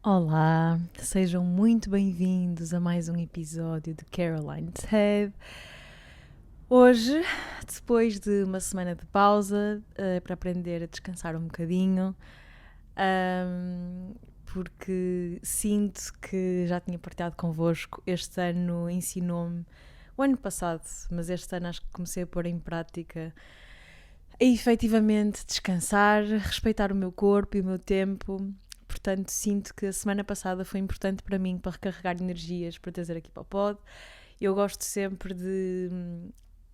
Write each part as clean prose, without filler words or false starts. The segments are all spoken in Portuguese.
Olá, sejam muito bem-vindos a mais um episódio de Caroline's Head. Hoje, depois de uma semana de pausa, para aprender a descansar um bocadinho, porque sinto que já tinha partilhado convosco, este ano ensinou-me, o ano passado, mas este ano acho que comecei a pôr em prática a efetivamente descansar, respeitar o meu corpo e o meu tempo. Portanto, sinto que a semana passada foi importante para mim para recarregar energias para trazer aqui para o pod. Eu gosto sempre de,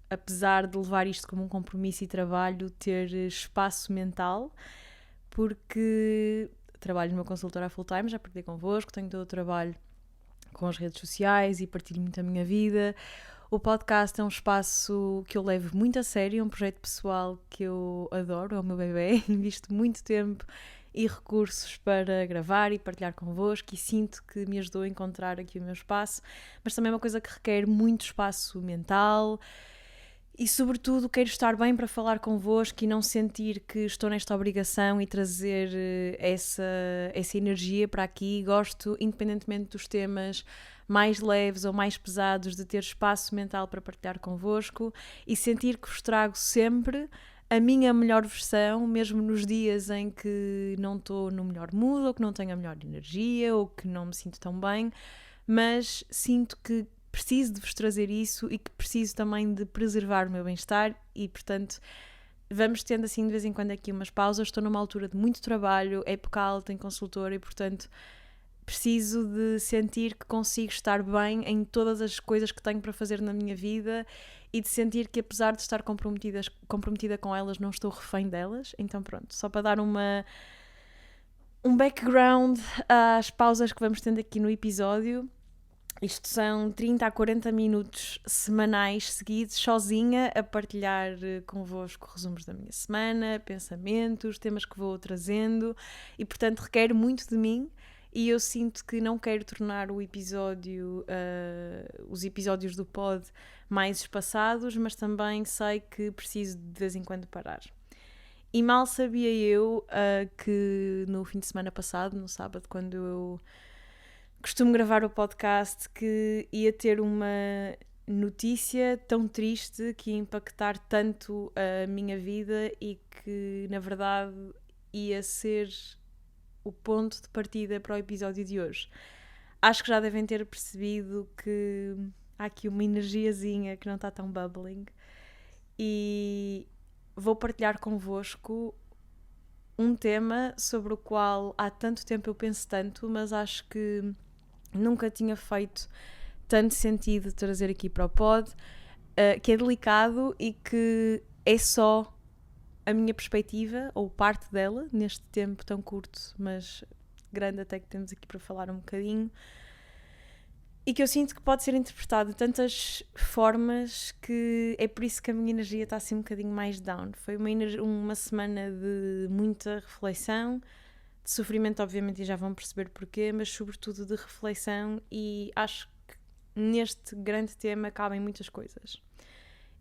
apesar de levar isto como um compromisso e trabalho, ter espaço mental, porque trabalho numa consultora full-time, já partilhei convosco, tenho todo o trabalho com as redes sociais e partilho muito a minha vida. O podcast é um espaço que eu levo muito a sério, é um projeto pessoal que eu adoro, é o meu bebê, invisto muito tempo e recursos para gravar e partilhar convosco e sinto que me ajudou a encontrar aqui o meu espaço, mas também é uma coisa que requer muito espaço mental e sobretudo quero estar bem para falar convosco e não sentir que estou nesta obrigação e trazer essa energia para aqui. Gosto, independentemente dos temas mais leves ou mais pesados, de ter espaço mental para partilhar convosco e sentir que vos trago sempre a minha melhor versão, mesmo nos dias em que não estou no melhor mood, ou que não tenho a melhor energia, ou que não me sinto tão bem, mas sinto que preciso de vos trazer isso e que preciso também de preservar o meu bem-estar e, portanto, vamos tendo assim de vez em quando aqui umas pausas. Estou numa altura de muito trabalho, época alta em consultora e, portanto, preciso de sentir que consigo estar bem em todas as coisas que tenho para fazer na minha vida e de sentir que, apesar de estar comprometida com elas, não estou refém delas. Então pronto, só para dar um background às pausas que vamos tendo aqui no episódio. Isto são 30 a 40 minutos semanais seguidos, sozinha, a partilhar convosco resumos da minha semana, pensamentos, temas que vou trazendo e, portanto, requer muito de mim. E eu sinto que não quero tornar os episódios do pod mais espaçados, mas também sei que preciso de vez em quando parar. E mal sabia eu que no fim de semana passado, no sábado, quando eu costumo gravar o podcast, que ia ter uma notícia tão triste que ia impactar tanto a minha vida e que, na verdade, ia ser o ponto de partida para o episódio de hoje. Acho que já devem ter percebido que há aqui uma energiazinha que não está tão bubbling e vou partilhar convosco um tema sobre o qual há tanto tempo eu penso tanto, mas acho que nunca tinha feito tanto sentido trazer aqui para o pod, que é delicado e que é só a minha perspectiva, ou parte dela, neste tempo tão curto, mas grande até que temos aqui para falar um bocadinho, e que eu sinto que pode ser interpretado de tantas formas que é por isso que a minha energia está assim um bocadinho mais down. Foi uma semana de muita reflexão, de sofrimento obviamente, e já vão perceber porquê, mas sobretudo de reflexão, e acho que neste grande tema cabem muitas coisas.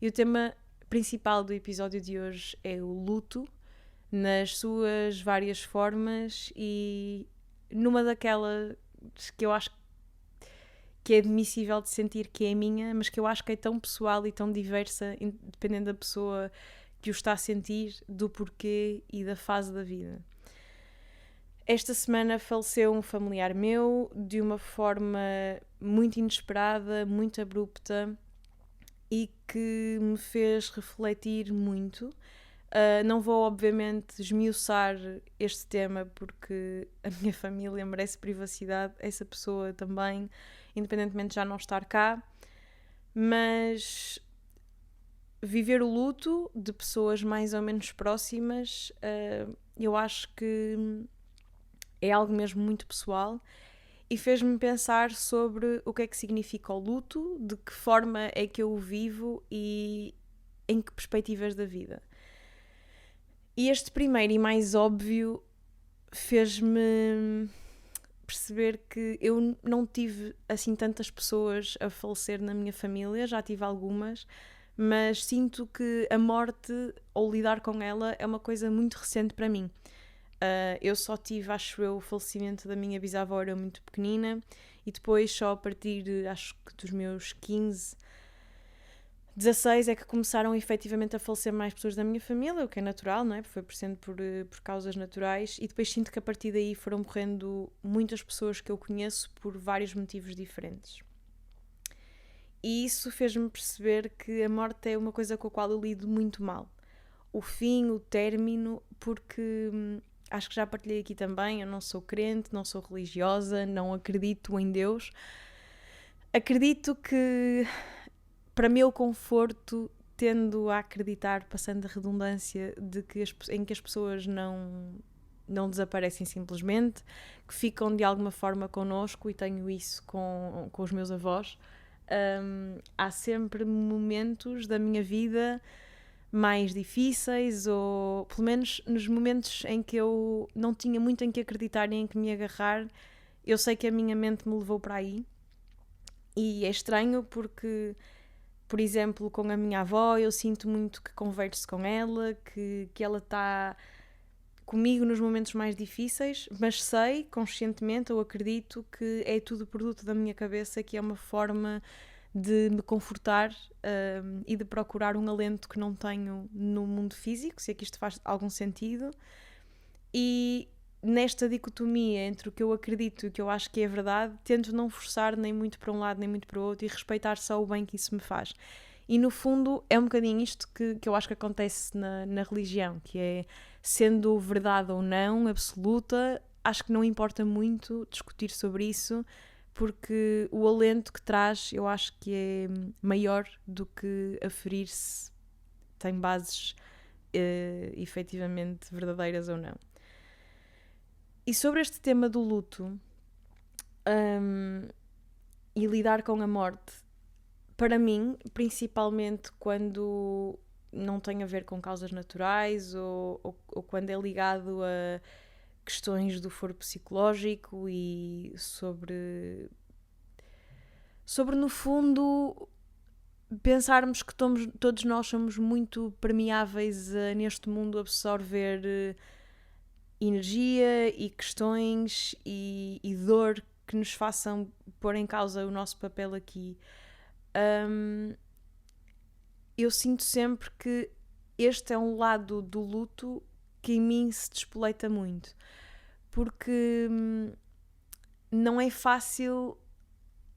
E o tema principal do episódio de hoje é o luto, nas suas várias formas e numa daquelas que eu acho que é admissível de sentir que é minha, mas que eu acho que é tão pessoal e tão diversa, dependendo da pessoa que o está a sentir, do porquê e da fase da vida. Esta semana faleceu um familiar meu de uma forma muito inesperada, muito abrupta e que me fez refletir muito. Não vou, obviamente, esmiuçar este tema porque a minha família merece privacidade, essa pessoa também, independentemente de já não estar cá, mas viver o luto de pessoas mais ou menos próximas, eu acho que é algo mesmo muito pessoal e fez-me pensar sobre o que é que significa o luto, de que forma é que eu o vivo e em que perspectivas da vida. E este primeiro e mais óbvio fez-me perceber que eu não tive assim tantas pessoas a falecer na minha família, já tive algumas, mas sinto que a morte ou lidar com ela é uma coisa muito recente para mim. Eu só tive, acho eu, o falecimento da minha bisavó, era muito pequenina, e depois só a partir, acho que dos meus 15, 16 é que começaram efetivamente a falecer mais pessoas da minha família, o que é natural, não é? Foi sendo por causas naturais, e depois sinto que a partir daí foram morrendo muitas pessoas que eu conheço por vários motivos diferentes. E isso fez-me perceber que a morte é uma coisa com a qual eu lido muito mal. O fim, o término, porque acho que já partilhei aqui também, eu não sou crente, não sou religiosa, não acredito em Deus. Acredito que, para meu conforto, tendo a acreditar, passando a redundância, em que as pessoas não desaparecem simplesmente, que ficam de alguma forma connosco, e tenho isso com os meus avós. Há sempre momentos da minha vida mais difíceis, ou pelo menos nos momentos em que eu não tinha muito em que acreditar nem em que me agarrar, eu sei que a minha mente me levou para aí. E é estranho porque, por exemplo, com a minha avó, eu sinto muito que converso com ela, que ela está comigo nos momentos mais difíceis, mas sei, conscientemente, eu acredito que é tudo produto da minha cabeça, que é uma forma de me confortar e de procurar um alento que não tenho no mundo físico, se é que isto faz algum sentido. E nesta dicotomia entre o que eu acredito e o que eu acho que é verdade, tento não forçar nem muito para um lado nem muito para o outro e respeitar só o bem que isso me faz. E no fundo é um bocadinho isto que eu acho que acontece na religião, que é, sendo verdade ou não absoluta, acho que não importa muito discutir sobre isso, porque o alento que traz eu acho que é maior do que aferir-se tem bases efetivamente verdadeiras ou não. E sobre este tema do luto e lidar com a morte, para mim, principalmente quando não tem a ver com causas naturais ou quando é ligado a questões do foro psicológico e sobre no fundo, pensarmos que todos nós somos muito permeáveis a, neste mundo, absorver energia e questões e dor que nos façam pôr em causa o nosso papel aqui. Eu sinto sempre que este é um lado do luto que em mim se despoleita muito, porque não é fácil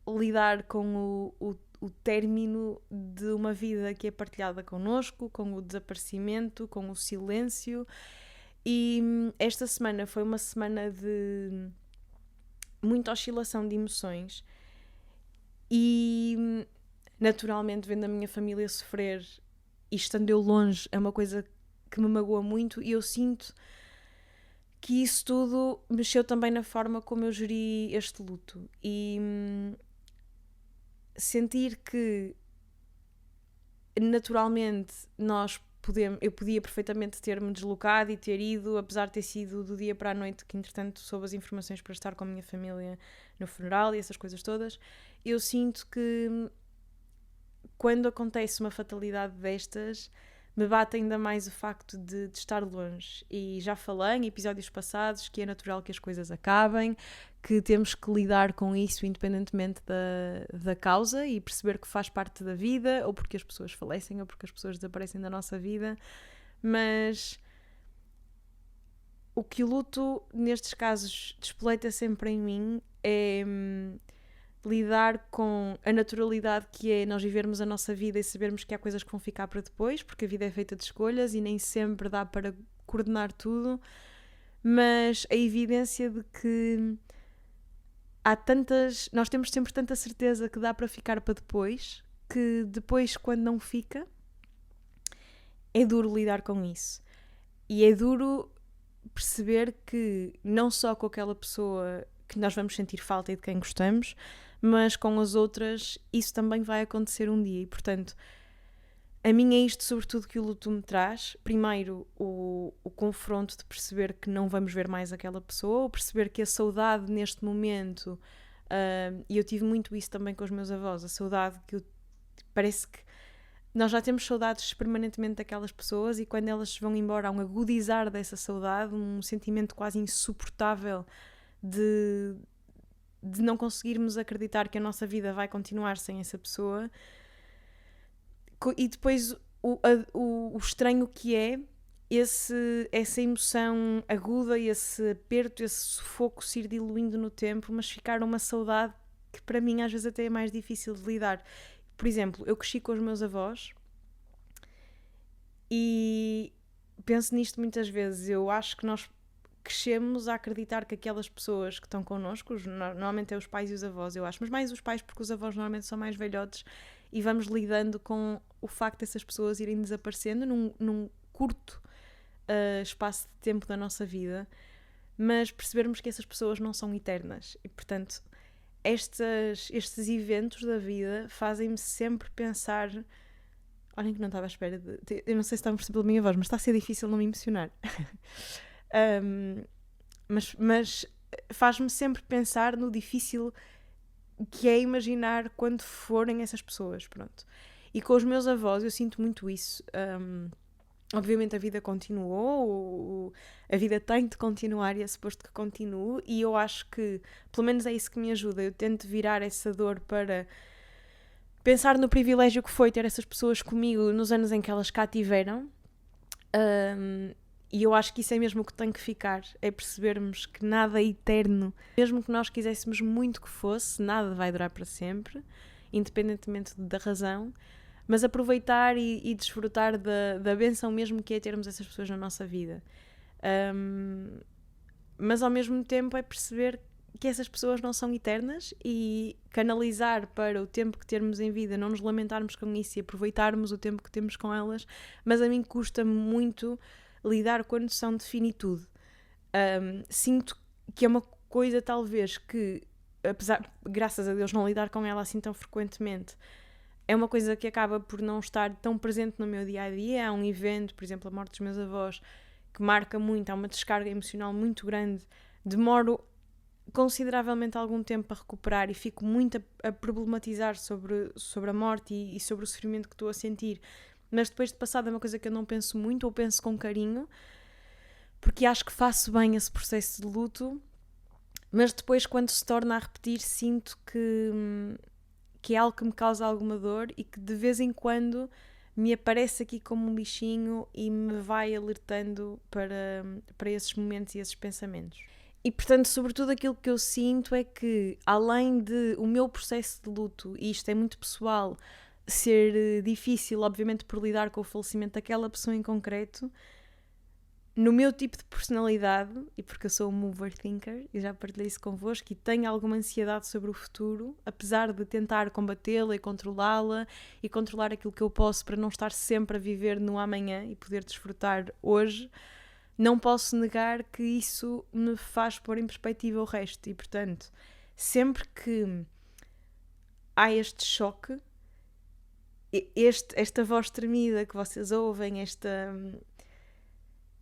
lidar com o término de uma vida que é partilhada connosco, com o desaparecimento, com o silêncio. E esta semana foi uma semana de muita oscilação de emoções e, naturalmente, vendo a minha família sofrer e estando eu longe, é uma coisa que me magoa muito, e eu sinto que isso tudo mexeu também na forma como eu geri este luto. E sentir que, naturalmente, eu podia perfeitamente ter-me deslocado e ter ido, apesar de ter sido do dia para a noite que, entretanto, soube as informações para estar com a minha família no funeral e essas coisas todas. Eu sinto que quando acontece uma fatalidade destas, me bate ainda mais o facto de estar longe. E já falei em episódios passados que é natural que as coisas acabem, que temos que lidar com isso independentemente da causa e perceber que faz parte da vida, ou porque as pessoas falecem, ou porque as pessoas desaparecem da nossa vida. Mas o que o luto, nestes casos, despoleita sempre em mim é lidar com a naturalidade que é nós vivermos a nossa vida e sabermos que há coisas que vão ficar para depois, porque a vida é feita de escolhas e nem sempre dá para coordenar tudo, mas a evidência de que nós temos sempre tanta certeza que dá para ficar para depois, que depois, quando não fica, é duro lidar com isso. E é duro perceber que não só com aquela pessoa que nós vamos sentir falta e de quem gostamos, mas com as outras isso também vai acontecer um dia. E, portanto, a mim é isto sobretudo que o luto me traz. Primeiro, o confronto de perceber que não vamos ver mais aquela pessoa, ou perceber que a saudade neste momento, e eu tive muito isso também com os meus avós, a saudade que parece que nós já temos saudades permanentemente daquelas pessoas, e quando elas vão embora há um agudizar dessa saudade, um sentimento quase insuportável de não conseguirmos acreditar que a nossa vida vai continuar sem essa pessoa. E depois o estranho que é essa emoção aguda, esse aperto, esse sufoco se ir diluindo no tempo, mas ficar uma saudade que para mim às vezes até é mais difícil de lidar. Por exemplo, eu cresci com os meus avós e penso nisto muitas vezes. Eu acho que nós crescemos a acreditar que aquelas pessoas que estão connosco, normalmente é os pais e os avós, eu acho, mas mais os pais, porque os avós normalmente são mais velhotes, e vamos lidando com o facto dessas pessoas irem desaparecendo num curto espaço de tempo da nossa vida, mas percebermos que essas pessoas não são eternas. E portanto estes eventos da vida fazem-me sempre pensar. Olhem que não estava à espera eu não sei se estão a perceber pela minha voz, mas está a ser difícil não me emocionar. Mas faz-me sempre pensar no difícil que é imaginar quando forem essas pessoas, pronto. E com os meus avós eu sinto muito isso. Obviamente a vida continuou, a vida tem de continuar e é suposto que continue, e eu acho que, pelo menos é isso que me ajuda, eu tento virar essa dor para pensar no privilégio que foi ter essas pessoas comigo nos anos em que elas cá tiveram, e eu acho que isso é mesmo o que tem que ficar, é percebermos que nada é eterno, mesmo que nós quiséssemos muito que fosse, nada vai durar para sempre, independentemente da razão. Mas aproveitar e desfrutar da bênção mesmo que é termos essas pessoas na nossa vida. Mas ao mesmo tempo é perceber que essas pessoas não são eternas e canalizar para o tempo que termos em vida, não nos lamentarmos com isso e aproveitarmos o tempo que temos com elas. Mas a mim custa-me muito lidar com a noção de finitude. Sinto que é uma coisa talvez que, apesar, graças a Deus, não lidar com ela assim tão frequentemente, é uma coisa que acaba por não estar tão presente no meu dia-a-dia. Há um evento, por exemplo, a morte dos meus avós, que marca muito, há uma descarga emocional muito grande. Demoro consideravelmente algum tempo a recuperar e fico muito a problematizar sobre a morte e sobre o sofrimento que estou a sentir. Mas depois de passado é uma coisa que eu não penso muito, ou penso com carinho, porque acho que faço bem esse processo de luto. Mas depois, quando se torna a repetir, sinto que é algo que me causa alguma dor e que de vez em quando me aparece aqui como um bichinho e me vai alertando para esses momentos e esses pensamentos. E portanto, sobretudo aquilo que eu sinto é que, além de o meu processo de luto, e isto é muito pessoal, ser difícil, obviamente, por lidar com o falecimento daquela pessoa em concreto, no meu tipo de personalidade, e porque eu sou um overthinker, e já partilhei isso convosco, e tenho alguma ansiedade sobre o futuro, apesar de tentar combatê-la e controlá-la, e controlar aquilo que eu posso para não estar sempre a viver no amanhã e poder desfrutar hoje, não posso negar que isso me faz pôr em perspectiva o resto. E portanto, sempre que há este choque, esta voz tremida que vocês ouvem,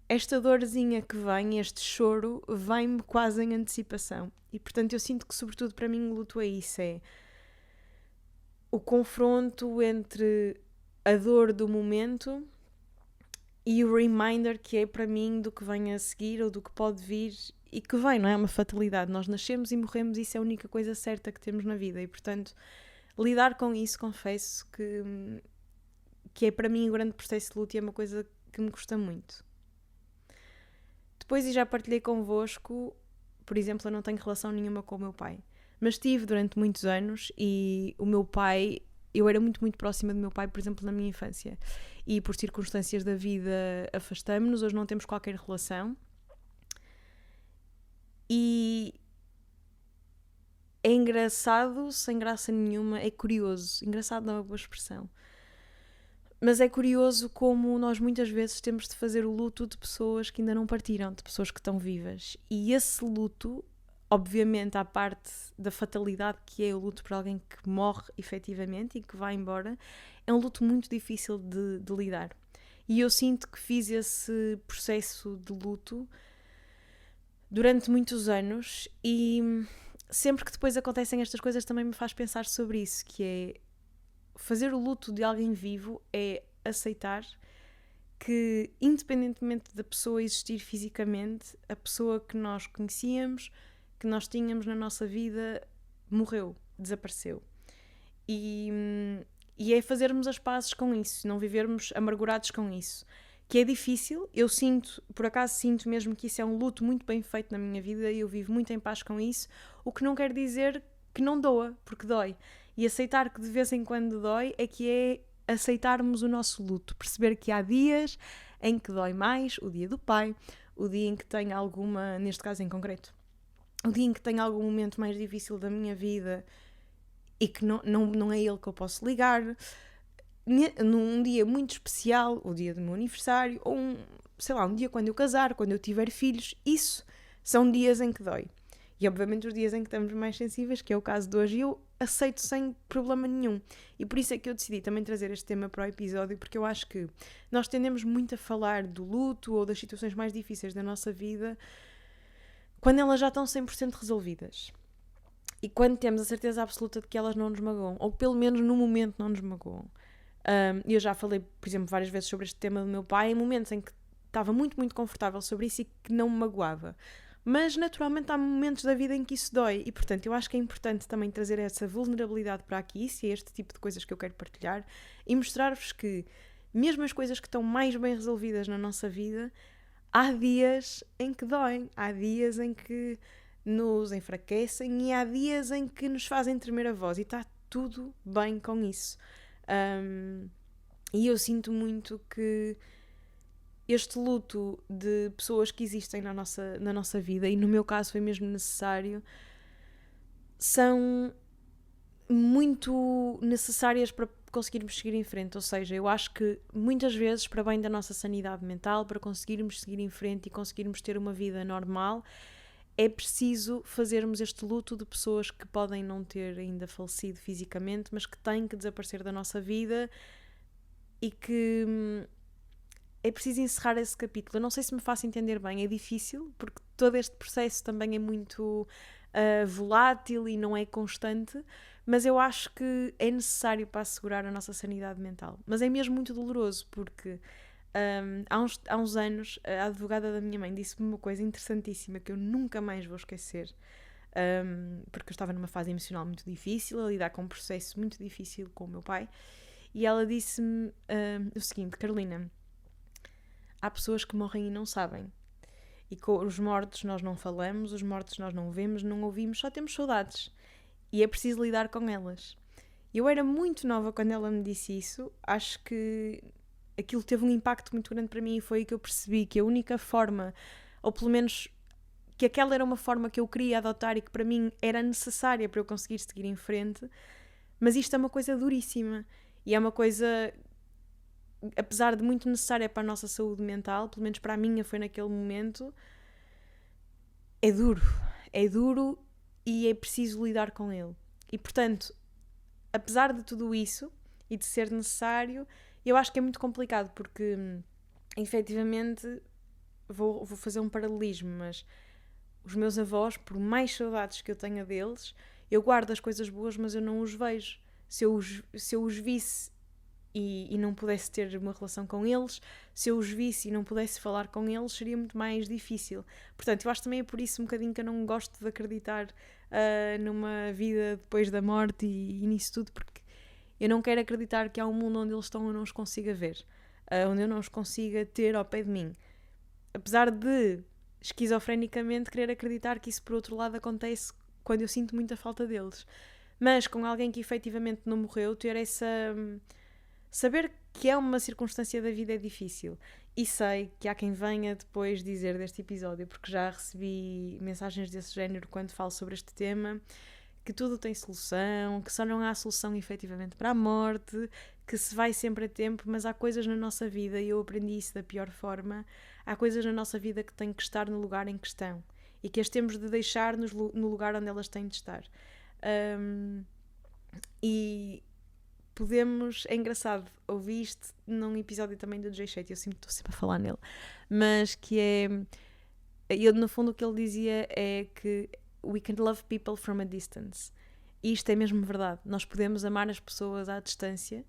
esta dorzinha que vem, este choro, vem-me quase em antecipação. E portanto eu sinto que, sobretudo para mim, o luto é isso, é o confronto entre a dor do momento e o reminder que é para mim do que vem a seguir ou do que pode vir e que vem, não é? Uma fatalidade. Nós nascemos e morremos, isso é a única coisa certa que temos na vida. E portanto, lidar com isso, confesso que é para mim um grande processo de luto e é uma coisa que me custa muito. Depois, e já partilhei convosco, por exemplo, eu não tenho relação nenhuma com o meu pai, mas tive durante muitos anos, e o meu pai, eu era muito, muito próxima do meu pai, por exemplo, na minha infância, e por circunstâncias da vida afastamos-nos, hoje não temos qualquer relação, e é engraçado, sem graça nenhuma, é curioso, engraçado não é uma boa expressão, mas é curioso como nós muitas vezes temos de fazer o luto de pessoas que ainda não partiram, de pessoas que estão vivas. E esse luto, obviamente, à parte da fatalidade que é o luto por alguém que morre efetivamente e que vai embora, é um luto muito difícil de lidar. E eu sinto que fiz esse processo de luto durante muitos anos, e sempre que depois acontecem estas coisas também me faz pensar sobre isso, que é fazer o luto de alguém vivo é aceitar que, independentemente da pessoa existir fisicamente, a pessoa que nós conhecíamos, que nós tínhamos na nossa vida, morreu, desapareceu. E é fazermos as pazes com isso, não vivermos amargurados com isso. Que é difícil, eu sinto, por acaso sinto mesmo que isso é um luto muito bem feito na minha vida e eu vivo muito em paz com isso, o que não quer dizer que não doa, porque dói. E aceitar que de vez em quando dói é que é aceitarmos o nosso luto, perceber que há dias em que dói mais, o dia do pai, o dia em que tenho alguma, neste caso em concreto, o dia em que tenho algum momento mais difícil da minha vida e que não é ele que eu posso ligar, num dia muito especial, o dia do meu aniversário, ou um dia quando eu casar, quando eu tiver filhos, isso são dias em que dói. E obviamente os dias em que estamos mais sensíveis, que é o caso de hoje, eu aceito sem problema nenhum. E por isso é que eu decidi também trazer este tema para o episódio, porque eu acho que nós tendemos muito a falar do luto ou das situações mais difíceis da nossa vida quando elas já estão 100% resolvidas. E quando temos a certeza absoluta de que elas não nos magoam, ou pelo menos no momento não nos magoam. Eu já falei, por exemplo, várias vezes sobre este tema do meu pai, em momentos em que estava muito, muito confortável sobre isso e que não me magoava. Mas, naturalmente, há momentos da vida em que isso dói e, portanto, eu acho que é importante também trazer essa vulnerabilidade para aqui, se é este tipo de coisas que eu quero partilhar, e mostrar-vos que, mesmo as coisas que estão mais bem resolvidas na nossa vida, há dias em que doem, há dias em que nos enfraquecem e há dias em que nos fazem tremer a voz e está tudo bem com isso. E eu sinto muito que este luto de pessoas que existem na nossa vida, e no meu caso foi mesmo necessário, são muito necessárias para conseguirmos seguir em frente. Ou seja, eu acho que muitas vezes, para bem da nossa sanidade mental, para conseguirmos seguir em frente e conseguirmos ter uma vida normal, é preciso fazermos este luto de pessoas que podem não ter ainda falecido fisicamente, mas que têm que desaparecer da nossa vida e que é preciso encerrar esse capítulo. Eu não sei se me faço entender bem, é difícil, porque todo este processo também é muito volátil e não é constante, mas eu acho que é necessário para assegurar a nossa sanidade mental. Mas é mesmo muito doloroso, porque há uns anos a advogada da minha mãe disse-me uma coisa interessantíssima que eu nunca mais vou esquecer, porque eu estava numa fase emocional muito difícil, a lidar com um processo muito difícil com o meu pai, e ela disse-me o seguinte: Carolina, há pessoas que morrem e não sabem. E com os mortos nós não falamos, os mortos nós não vemos, não ouvimos, só temos saudades. E é preciso lidar com elas. Eu era muito nova quando ela me disse isso. Acho que aquilo teve um impacto muito grande para mim e foi aí que eu percebi que a única forma, ou pelo menos que aquela era uma forma que eu queria adotar e que para mim era necessária para eu conseguir seguir em frente. Mas isto é uma coisa duríssima. E é uma coisa, apesar de muito necessária para a nossa saúde mental, pelo menos para a minha foi naquele momento, é duro e é preciso lidar com ele. E portanto, apesar de tudo isso e de ser necessário, eu acho que é muito complicado porque efetivamente vou fazer um paralelismo, mas os meus avós, por mais saudades que eu tenha deles, eu guardo as coisas boas, mas eu não os vejo. Se eu os visse e não pudesse ter uma relação com eles, se eu os visse e não pudesse falar com eles, seria muito mais difícil. Portanto, eu acho também é por isso um bocadinho que eu não gosto de acreditar numa vida depois da morte e nisso tudo, porque eu não quero acreditar que há um mundo onde eles estão e eu não os consiga ver, onde eu não os consiga ter ao pé de mim. Apesar de, esquizofrenicamente, querer acreditar que isso, por outro lado, acontece quando eu sinto muita falta deles. Mas com alguém que efetivamente não morreu, ter essa... Saber que é uma circunstância da vida é difícil. E sei que há quem venha depois dizer deste episódio, porque já recebi mensagens desse género quando falo sobre este tema, que tudo tem solução, que só não há solução efetivamente para a morte, que se vai sempre a tempo, mas há coisas na nossa vida, e eu aprendi isso da pior forma, há coisas na nossa vida que têm que estar no lugar em que estão e que as temos de deixar no lugar onde elas têm de estar. E podemos, é engraçado, ouvi isto num episódio também do Jay Shetty, eu estou sempre a falar nele, mas que é, no fundo o que ele dizia é que we can love people from a distance, E isto é mesmo verdade. Nós podemos amar as pessoas à distância.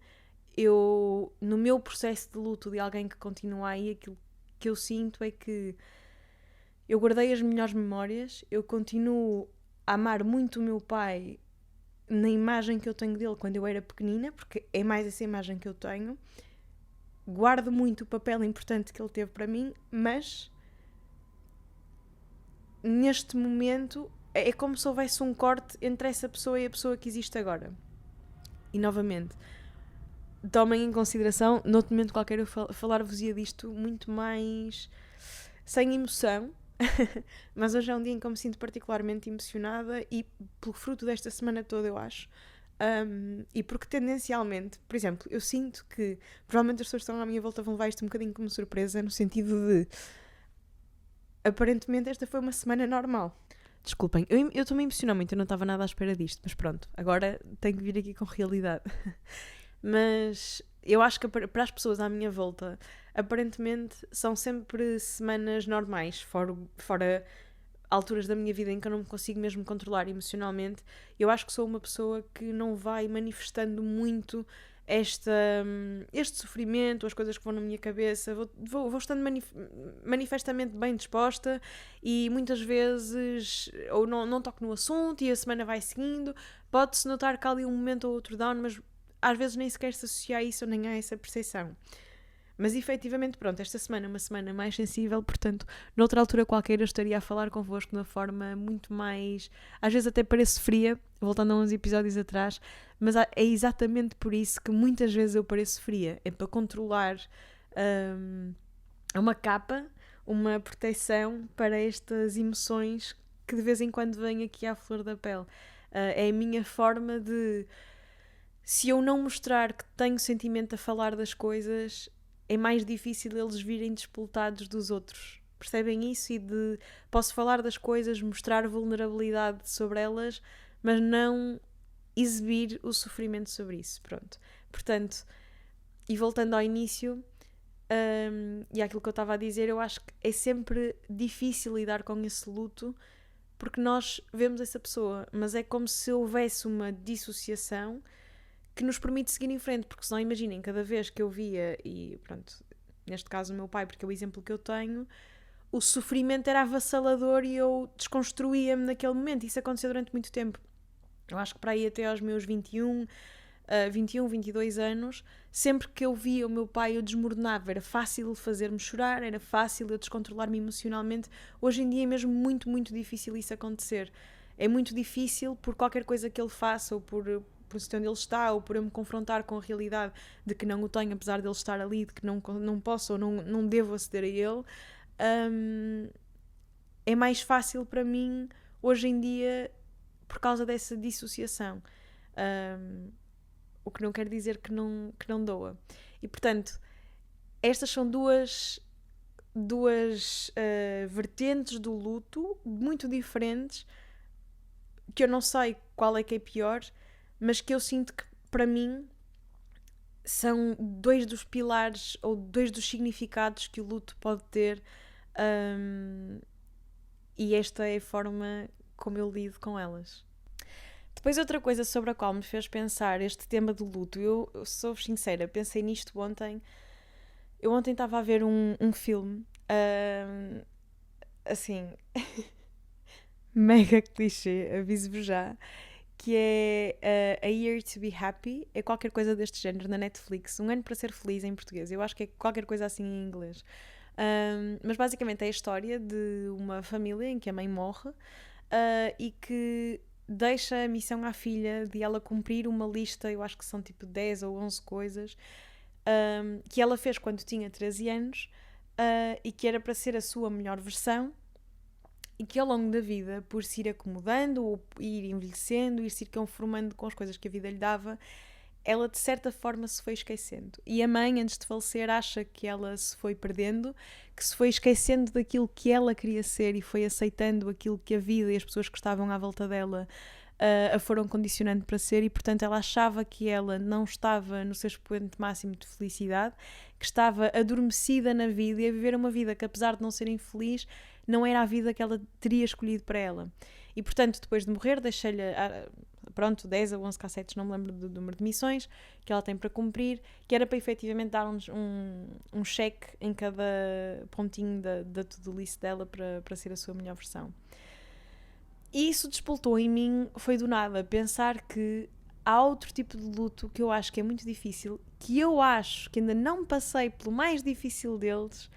Eu, no meu processo de luto de alguém que continua aí, aquilo que eu sinto é que eu guardei as melhores memórias, eu continuo a amar muito o meu pai na imagem que eu tenho dele quando eu era pequenina, porque é mais essa imagem que eu tenho. Guardo muito o papel importante que ele teve para mim, mas neste momento é como se houvesse um corte entre essa pessoa e a pessoa que existe agora. E novamente, tomem em consideração, noutro momento qualquer eu falar-vos-ia disto muito mais sem emoção, mas hoje é um dia em que eu me sinto particularmente emocionada e pelo fruto desta semana toda, eu acho. E porque tendencialmente, por exemplo, eu sinto que provavelmente as pessoas que estão à minha volta vão levar isto um bocadinho como surpresa, no sentido de aparentemente esta foi uma semana normal. Desculpem, eu estou-me a emocionar muito, eu não estava nada à espera disto, mas pronto, agora tenho que vir aqui com realidade. Mas eu acho que para as pessoas à minha volta, aparentemente são sempre semanas normais, fora alturas da minha vida em que eu não me consigo mesmo controlar emocionalmente. Eu acho que sou uma pessoa que não vai manifestando muito este sofrimento, as coisas que vão na minha cabeça. Vou estando manifestamente bem disposta e muitas vezes ou não toco no assunto e a semana vai seguindo. Pode-se notar que há ali um momento ou outro down, mas às vezes nem sequer se associa a isso ou nem há essa percepção. Mas efetivamente, pronto, esta semana é uma semana mais sensível, portanto, noutra altura qualquer eu estaria a falar convosco de uma forma muito mais... Às vezes até parece fria, voltando a uns episódios atrás, mas é exatamente por isso que muitas vezes eu pareço fria. É para controlar uma capa, uma proteção para estas emoções que de vez em quando vêm aqui à flor da pele. É a minha forma de... Se eu não mostrar que tenho sentimento a falar das coisas, é mais difícil eles virem despoltados dos outros. Percebem isso? E de posso falar das coisas, mostrar vulnerabilidade sobre elas, mas não exibir o sofrimento sobre isso. Pronto. Portanto, e voltando ao início, e àquilo que eu estava a dizer, eu acho que é sempre difícil lidar com esse luto, porque nós vemos essa pessoa, mas é como se houvesse uma dissociação que nos permite seguir em frente, porque senão imaginem, cada vez que eu via, e pronto, neste caso o meu pai, porque é o exemplo que eu tenho, o sofrimento era avassalador e eu desconstruía-me naquele momento. Isso aconteceu durante muito tempo. Eu acho que para aí até aos meus 21, 22 anos, sempre que eu via o meu pai eu desmoronava, era fácil fazer-me chorar, era fácil eu descontrolar-me emocionalmente. Hoje em dia é mesmo muito, muito difícil isso acontecer. É muito difícil por qualquer coisa que ele faça ou por sítio onde ele está, ou por eu me confrontar com a realidade de que não o tenho, apesar de ele estar ali, de que não posso ou não devo aceder a ele, é mais fácil para mim hoje em dia por causa dessa dissociação. O que não quer dizer que não doa. E portanto, estas são duas vertentes do luto muito diferentes, que eu não sei qual é que é pior, mas que eu sinto que, para mim, são dois dos pilares ou dois dos significados que o luto pode ter, e esta é a forma como eu lido com elas. Depois outra coisa sobre a qual me fez pensar este tema do luto, eu sou sincera, pensei nisto ontem. Eu ontem estava a ver um filme, assim, mega clichê, aviso-vos já, que é A Year to Be Happy, é qualquer coisa deste género na Netflix, Um Ano para Ser Feliz em português, eu acho que é qualquer coisa assim em inglês. Mas basicamente é a história de uma família em que a mãe morre e que deixa a missão à filha de ela cumprir uma lista, eu acho que são tipo 10 ou 11 coisas, que ela fez quando tinha 13 anos e que era para ser a sua melhor versão, e que ao longo da vida, por se ir acomodando, ou ir envelhecendo, ir se ir conformando com as coisas que a vida lhe dava, ela de certa forma se foi esquecendo. E a mãe, antes de falecer, acha que ela se foi perdendo, que se foi esquecendo daquilo que ela queria ser e foi aceitando aquilo que a vida e as pessoas que estavam à volta dela a foram condicionando para ser, e portanto ela achava que ela não estava no seu expoente máximo de felicidade, que estava adormecida na vida e a viver uma vida que, apesar de não ser infeliz, não era a vida que ela teria escolhido para ela. E portanto, depois de morrer, deixei-lhe pronto, 10 a 11 cassetes, não me lembro do número de missões que ela tem para cumprir, que era para efetivamente dar-nos um cheque em cada pontinho da to-do list dela para ser a sua melhor versão. E isso despoltou em mim, foi do nada, pensar que há outro tipo de luto que eu acho que é muito difícil, que eu acho que ainda não passei pelo mais difícil deles,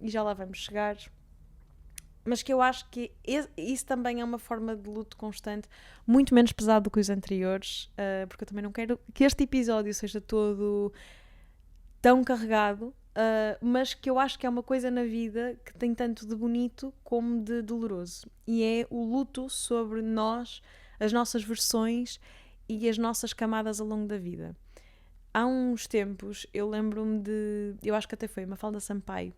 e já lá vamos chegar, mas que eu acho que isso também é uma forma de luto constante, muito menos pesado do que os anteriores, porque eu também não quero que este episódio seja todo tão carregado, mas que eu acho que é uma coisa na vida que tem tanto de bonito como de doloroso, e é o luto sobre nós, as nossas versões e as nossas camadas ao longo da vida. Há uns tempos eu lembro-me eu acho que até foi Mafalda Sampaio,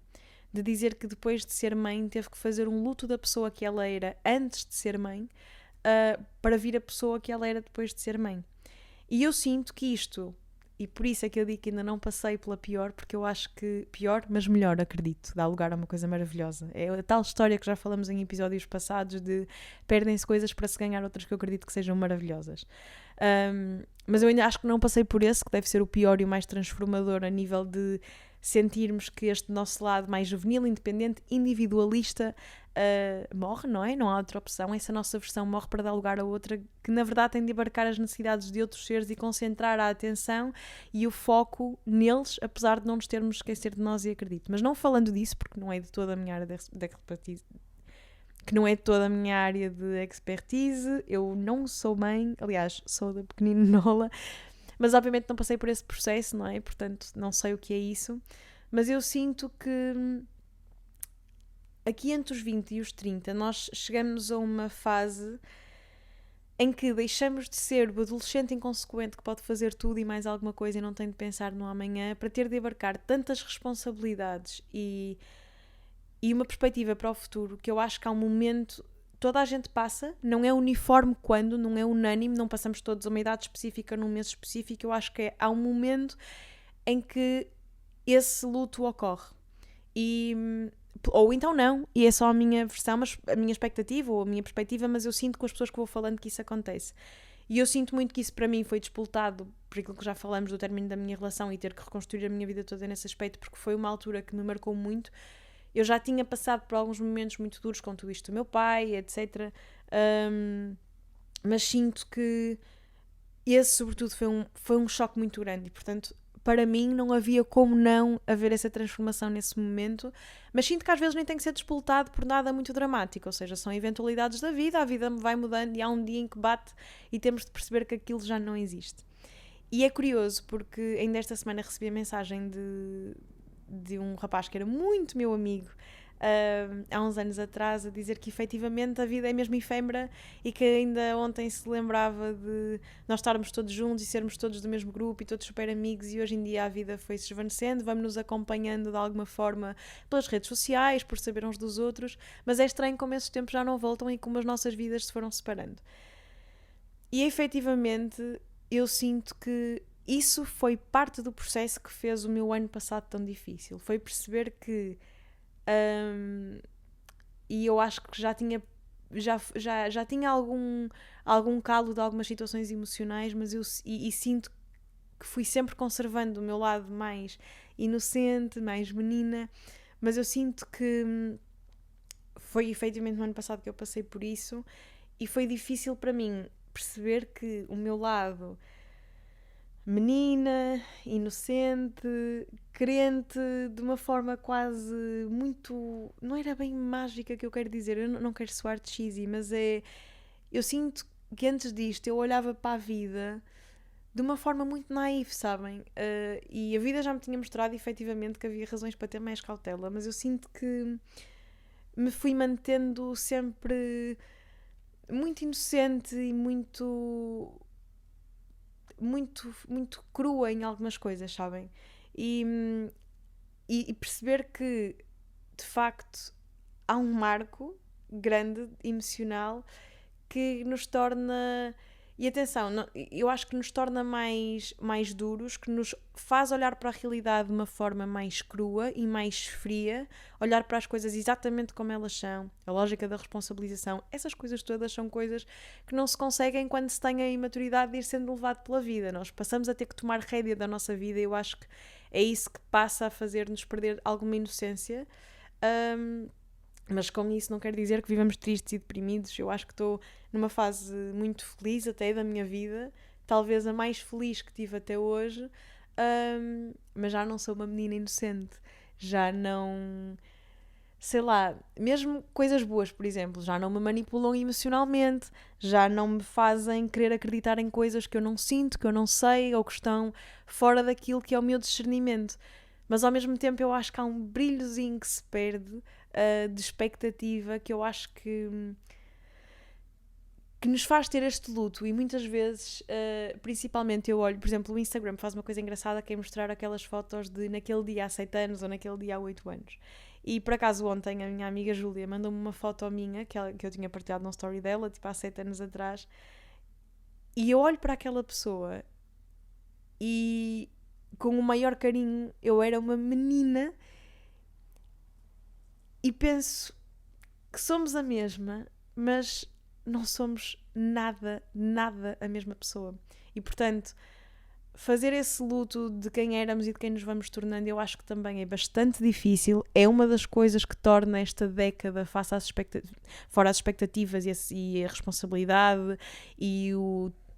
de dizer que depois de ser mãe teve que fazer um luto da pessoa que ela era antes de ser mãe, para vir a pessoa que ela era depois de ser mãe. E eu sinto que isto, e por isso é que eu digo que ainda não passei pela pior, porque eu acho que pior, mas melhor, acredito, dá lugar a uma coisa maravilhosa. É a tal história que já falamos em episódios passados de perdem-se coisas para se ganhar outras que eu acredito que sejam maravilhosas. Mas eu ainda acho que não passei por esse, que deve ser o pior e o mais transformador a nível de sentirmos que este nosso lado mais juvenil, independente, individualista, morre, não é? Não há outra opção. Essa nossa versão morre para dar lugar a outra que na verdade tem de abarcar as necessidades de outros seres e concentrar a atenção e o foco neles, apesar de não nos termos esquecer de nós, e acredito. Mas não falando disso, porque não é de toda a minha área de expertise, que não é toda a minha área de expertise, eu não sou mãe, aliás, sou da pequenina Nola, mas obviamente não passei por esse processo, não é? Portanto, não sei o que é isso, mas eu sinto que aqui entre os 20 e os 30 nós chegamos a uma fase em que deixamos de ser o adolescente inconsequente que pode fazer tudo e mais alguma coisa e não tem de pensar no amanhã, para ter de abarcar tantas responsabilidades e uma perspectiva para o futuro, que eu acho que há um momento, toda a gente passa, não é uniforme quando, não é unânime, não passamos todos a uma idade específica num mês específico, eu acho que há um momento em que esse luto ocorre. Ou então não, e é só a minha versão, mas a minha expectativa ou a minha perspectiva, mas eu sinto com as pessoas que vou falando que isso acontece. E eu sinto muito que isso para mim foi despoltado por aquilo que já falamos do término da minha relação e ter que reconstruir a minha vida toda nesse aspecto, porque foi uma altura que me marcou muito. Eu já tinha passado por alguns momentos muito duros com tudo isto do meu pai, etc. Mas sinto que esse, sobretudo, foi um choque muito grande. E, portanto, para mim, não havia como não haver essa transformação nesse momento. Mas sinto que às vezes nem tem que ser despoltado por nada muito dramático. Ou seja, são eventualidades da vida, a vida vai mudando e há um dia em que bate e temos de perceber que aquilo já não existe. E é curioso porque ainda esta semana recebi a mensagem de um rapaz que era muito meu amigo, há uns anos atrás, a dizer que efetivamente a vida é mesmo efêmera e que ainda ontem se lembrava de nós estarmos todos juntos e sermos todos do mesmo grupo e todos super amigos, e hoje em dia a vida foi-se desvanecendo, vamos nos acompanhando de alguma forma pelas redes sociais, por saber uns dos outros, mas é estranho como esses tempos já não voltam e como as nossas vidas se foram separando. E efetivamente eu sinto que isso foi parte do processo que fez o meu ano passado tão difícil. Foi perceber que e eu acho que já tinha algum calo de algumas situações emocionais, mas eu sinto que fui sempre conservando o meu lado mais inocente, mais menina, mas eu sinto que foi efetivamente no ano passado que eu passei por isso e foi difícil para mim perceber que o meu lado menina, inocente, crente, de uma forma quase muito... Não era bem mágica que eu quero dizer, eu não quero soar cheesy, mas eu sinto que antes disto eu olhava para a vida de uma forma muito naif, sabem? E a vida já me tinha mostrado efetivamente que havia razões para ter mais cautela, mas eu sinto que me fui mantendo sempre muito inocente e muito crua em algumas coisas, sabem? E perceber que, de facto, há um marco grande, emocional, que nos torna E atenção, eu acho que nos torna mais duros, que nos faz olhar para a realidade de uma forma mais crua e mais fria, olhar para as coisas exatamente como elas são, a lógica da responsabilização, essas coisas todas são coisas que não se conseguem quando se tem a imaturidade de ir sendo levado pela vida. Nós passamos a ter que tomar rédea da nossa vida e eu acho que é isso que passa a fazer-nos perder alguma inocência. Mas com isso não quer dizer que vivamos tristes e deprimidos. Eu acho que estou numa fase muito feliz até da minha vida, talvez a mais feliz que tive até hoje, mas já não sou uma menina inocente, já não, sei lá, mesmo coisas boas, por exemplo, já não me manipulam emocionalmente, já não me fazem querer acreditar em coisas que eu não sinto, que eu não sei, ou que estão fora daquilo que é o meu discernimento. Mas ao mesmo tempo eu acho que há um brilhozinho que se perde de expectativa que eu acho que nos faz ter este luto. E muitas vezes, principalmente eu olho, por exemplo, o Instagram faz uma coisa engraçada que é mostrar aquelas fotos de naquele dia há 7 anos ou naquele dia há 8 anos. E por acaso ontem a minha amiga Júlia mandou-me uma foto minha que eu tinha partilhado na story dela, tipo há 7 anos atrás, e eu olho para aquela pessoa e com o maior carinho, eu era uma menina e penso que somos a mesma, mas não somos nada a mesma pessoa. E portanto, fazer esse luto de quem éramos e de quem nos vamos tornando, eu acho que também é bastante difícil. É uma das coisas que torna esta década face às fora as expectativas e a responsabilidade e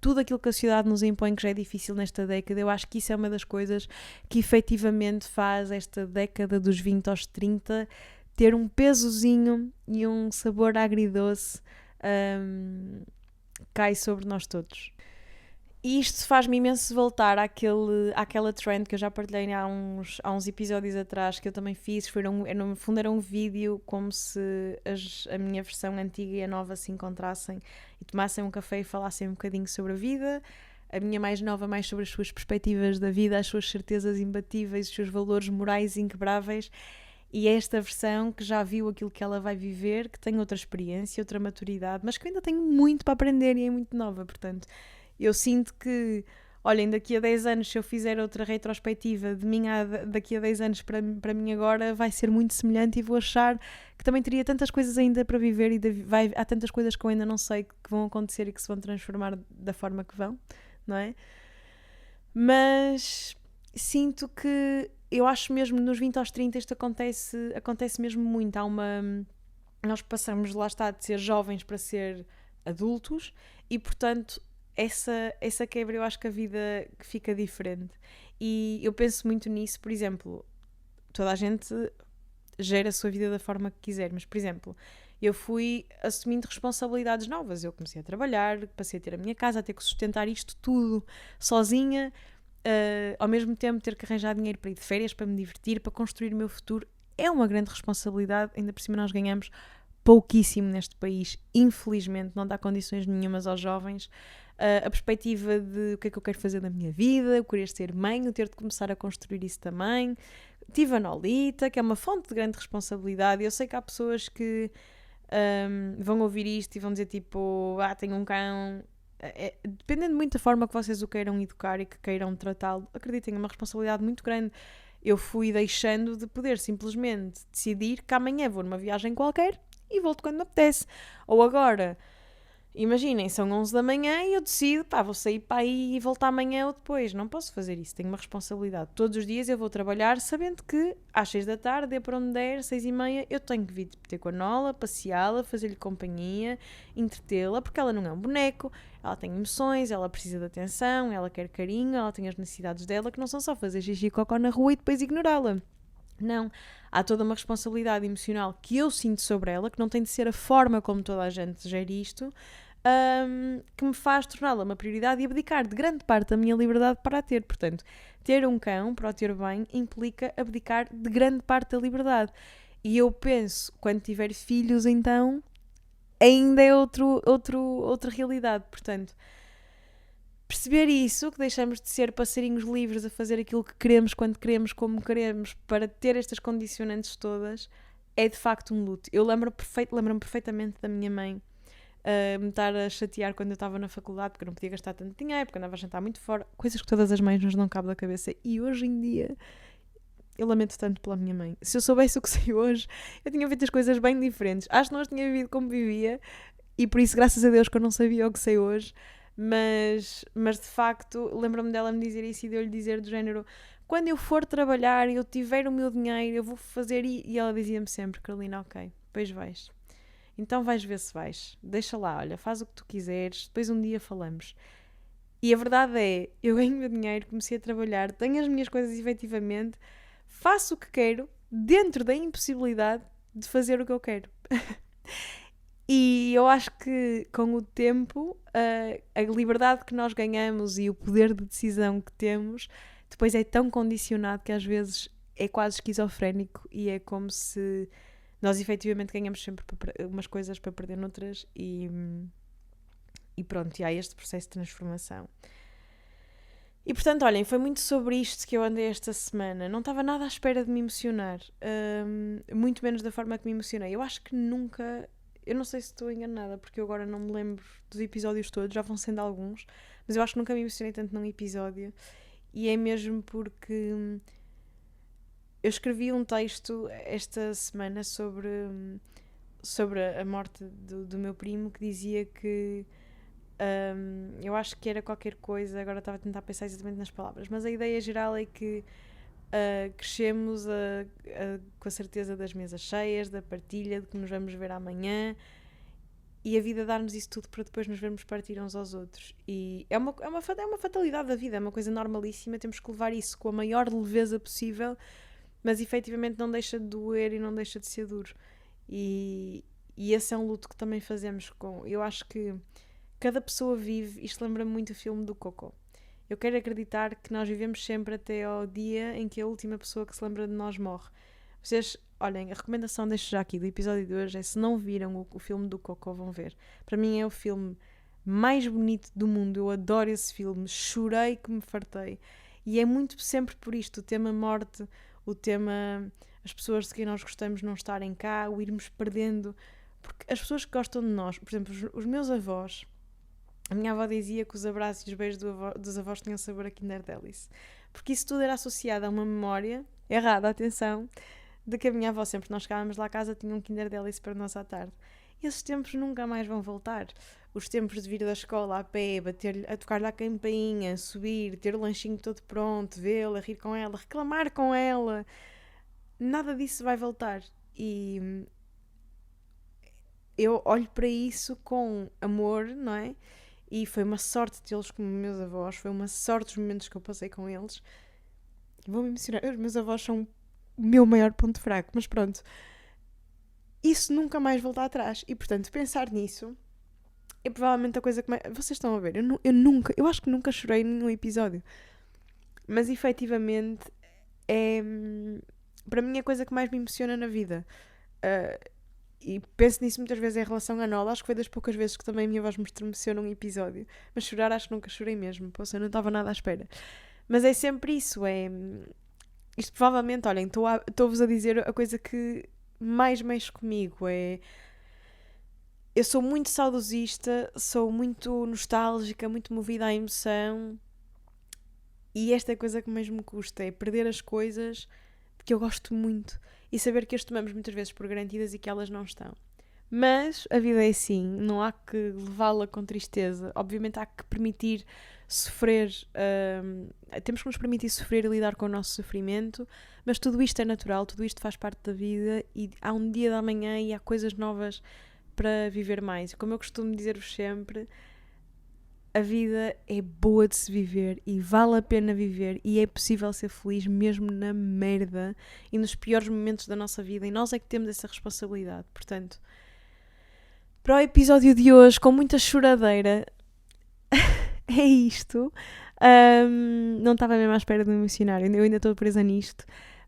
tudo aquilo que a sociedade nos impõe que já é difícil nesta década. Eu acho que isso é uma das coisas que efetivamente faz esta década dos 20 aos 30 ter um pesozinho e um sabor agridoce cai sobre nós todos. E isto faz-me imenso voltar àquela trend que eu já partilhei há uns episódios atrás, que eu também fiz. No fundo era um vídeo como se a minha versão antiga e a nova se encontrassem e tomassem um café e falassem um bocadinho sobre a vida. A minha mais nova mais sobre as suas perspectivas da vida, as suas certezas imbatíveis, os seus valores morais inquebráveis. E é esta versão que já viu aquilo que ela vai viver, que tem outra experiência, outra maturidade, mas que eu ainda tenho muito para aprender e é muito nova, portanto... Eu sinto que, olhem, daqui a 10 anos, se eu fizer outra retrospectiva de mim daqui a 10 anos para mim agora, vai ser muito semelhante e vou achar que também teria tantas coisas ainda para viver e há tantas coisas que eu ainda não sei que vão acontecer e que se vão transformar da forma que vão, não é? Mas sinto que, eu acho mesmo nos 20 aos 30 isto acontece mesmo muito. Nós passamos, lá está, de ser jovens para ser adultos e, portanto... Essa quebra, eu acho que a vida fica diferente. E eu penso muito nisso, por exemplo, toda a gente gera a sua vida da forma que quiser, mas, por exemplo, eu fui assumindo responsabilidades novas. Eu comecei a trabalhar, passei a ter a minha casa, a ter que sustentar isto tudo sozinha, ao mesmo tempo ter que arranjar dinheiro para ir de férias, para me divertir, para construir o meu futuro. É uma grande responsabilidade, ainda por cima nós ganhamos pouquíssimo neste país, infelizmente, não dá condições nenhumas aos jovens. A perspectiva de o que é que eu quero fazer da minha vida, eu querer ser mãe, eu ter de começar a construir isso também. Tive a Nolita, que é uma fonte de grande responsabilidade. Eu sei que há pessoas que vão ouvir isto e vão dizer tipo, tenho um cão. Dependendo muito da forma que vocês o queiram educar e que queiram tratá-lo, acreditem, é uma responsabilidade muito grande. Eu fui deixando de poder simplesmente decidir que amanhã vou numa viagem qualquer e volto quando me apetece. Ou agora... Imaginem, são 11 da manhã e eu decido, vou sair para aí e voltar amanhã ou depois. Não posso fazer isso, tenho uma responsabilidade. Todos os dias eu vou trabalhar sabendo que às 6 da tarde, dê para onde der, 6 e meia, eu tenho que vir ter com a Nola, passeá-la, fazer-lhe companhia, entretê-la, porque ela não é um boneco, ela tem emoções, ela precisa de atenção, ela quer carinho, ela tem as necessidades dela, que não são só fazer xixi e cocó na rua e depois ignorá-la. Não, há toda uma responsabilidade emocional que eu sinto sobre ela, que não tem de ser a forma como toda a gente gere isto, que me faz torná-la uma prioridade e abdicar de grande parte da minha liberdade para a ter. Portanto, ter um cão para o ter bem implica abdicar de grande parte da liberdade. E eu penso, quando tiver filhos, então, ainda é outra realidade. Portanto, perceber isso, que deixamos de ser passarinhos livres a fazer aquilo que queremos, quando queremos, como queremos, para ter estas condicionantes todas, é de facto um luto. Eu lembro-me perfeitamente da minha mãe me estar a chatear quando eu estava na faculdade, porque eu não podia gastar tanto dinheiro, porque andava a jantar muito fora, coisas que todas as mães nos dão cabo da cabeça. E hoje em dia, eu lamento tanto pela minha mãe. Se eu soubesse o que sei hoje, eu tinha feito as coisas bem diferentes. Acho que não as tinha vivido como vivia, e por isso, graças a Deus, que eu não sabia o que sei hoje. Mas de facto, lembro-me dela me dizer isso e de eu lhe dizer do género: quando eu for trabalhar e eu tiver o meu dinheiro, eu vou fazer. E ela dizia-me sempre: Carolina, ok, depois vais. Então vais ver se vais. Deixa lá, olha, faz o que tu quiseres, depois um dia falamos. E a verdade é, eu ganho o meu dinheiro, comecei a trabalhar, tenho as minhas coisas efetivamente, faço o que quero, dentro da impossibilidade de fazer o que eu quero. E eu acho que com o tempo, a liberdade que nós ganhamos e o poder de decisão que temos, depois é tão condicionado que às vezes é quase esquizofrénico e é como se nós efetivamente ganhamos sempre umas coisas para perder noutras e pronto, e há este processo de transformação. E portanto, olhem, foi muito sobre isto que eu andei esta semana. Não estava nada à espera de me emocionar, muito menos da forma que me emocionei. Eu acho que nunca... Eu não sei se estou enganada, porque eu agora não me lembro dos episódios todos, já vão sendo alguns, mas eu acho que nunca me emocionei tanto num episódio. E é mesmo porque eu escrevi um texto esta semana sobre a morte do meu primo, que dizia que eu acho que era qualquer coisa, agora estava a tentar pensar exatamente nas palavras, mas a ideia geral é que crescemos com a certeza das mesas cheias, da partilha, de que nos vamos ver amanhã, e a vida dar-nos isso tudo para depois nos vermos partir uns aos outros. E é uma fatalidade da vida, é uma coisa normalíssima, temos que levar isso com a maior leveza possível, mas efetivamente não deixa de doer e não deixa de ser duro. E esse é um luto que também fazemos com... Eu acho que cada pessoa vive, isto lembra-me muito o filme do Coco. Eu quero acreditar que nós vivemos sempre até ao dia em que a última pessoa que se lembra de nós morre. Vocês, olhem, a recomendação deixo já aqui do episódio de hoje é: se não viram o filme do Coco, vão ver. Para mim é o filme mais bonito do mundo, eu adoro esse filme, chorei que me fartei. E é muito sempre por isto, o tema morte, o tema as pessoas de quem nós gostamos não estarem cá, o irmos perdendo, porque as pessoas que gostam de nós, por exemplo, os meus avós, a minha avó dizia que os abraços e os beijos dos avós tinham sabor a Kinder Delice. Porque isso tudo era associado a uma memória, errada, atenção, de que a minha avó, sempre que nós chegávamos lá a casa, tinha um Kinder Delice para nós à tarde. E esses tempos nunca mais vão voltar. Os tempos de vir da escola a pé, a tocar-lhe a campainha, subir, ter o lanchinho todo pronto, vê-la, rir com ela, reclamar com ela, nada disso vai voltar. E eu olho para isso com amor, não é? E foi uma sorte tê-los como meus avós, foi uma sorte os momentos que eu passei com eles. Vou-me emocionar, os meus avós são o meu maior ponto fraco, mas pronto. Isso nunca mais volta atrás. E portanto, pensar nisso é provavelmente a coisa que mais... Vocês estão a ver, eu acho que nunca chorei em nenhum episódio. Mas efetivamente é, para mim, a coisa que mais me emociona na vida. E penso nisso muitas vezes em relação a Nola. Acho que foi das poucas vezes que também a minha voz me estremeceu num episódio. Mas chorar, acho que nunca chorei mesmo. Poxa, eu não estava nada à espera. Mas é sempre isso. Isto provavelmente, olhem, estou-vos a dizer a coisa que mais mexe comigo. Eu sou muito saudosista, sou muito nostálgica, muito movida à emoção. E esta é a coisa que mais me custa. É perder as coisas que eu gosto muito e saber que as tomamos muitas vezes por garantidas e que elas não estão. Mas a vida é assim, não há que levá-la com tristeza. Obviamente há que permitir sofrer, temos que nos permitir sofrer e lidar com o nosso sofrimento, mas tudo isto é natural, tudo isto faz parte da vida e há um dia da manhã e há coisas novas para viver mais. Como eu costumo dizer-vos sempre, a vida é boa de se viver e vale a pena viver e é possível ser feliz mesmo na merda e nos piores momentos da nossa vida, e nós é que temos essa responsabilidade. Portanto, para o episódio de hoje, com muita choradeira, é isto. Não estava mesmo à espera de me emocionar, eu ainda estou presa nisto.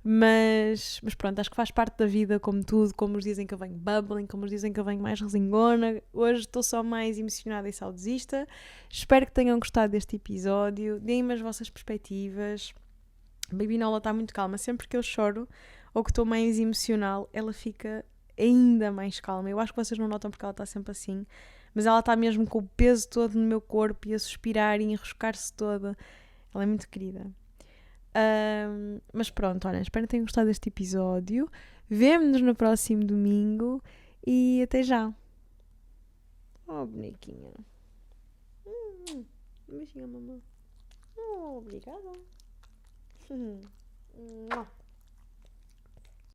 Mas pronto, acho que faz parte da vida, como tudo, como os dizem que eu venho bubbling, como os dizem que eu venho mais resingona. Hoje estou só mais emocionada e saudosista. Espero que tenham gostado deste episódio. Deem-me as vossas perspectivas. A Baby Nola está muito calma. Sempre que eu choro ou que estou mais emocional, ela fica ainda mais calma. Eu acho que vocês não notam porque ela está sempre assim. mas ela está mesmo com o peso todo no meu corpo e a suspirar e a enroscar-se toda. Ela é muito querida. Mas pronto, olha, espero que tenham gostado deste episódio. Vemo-nos no próximo domingo e até já. Oh, bonequinha. Um beijinho, mamãe. Oh, obrigada.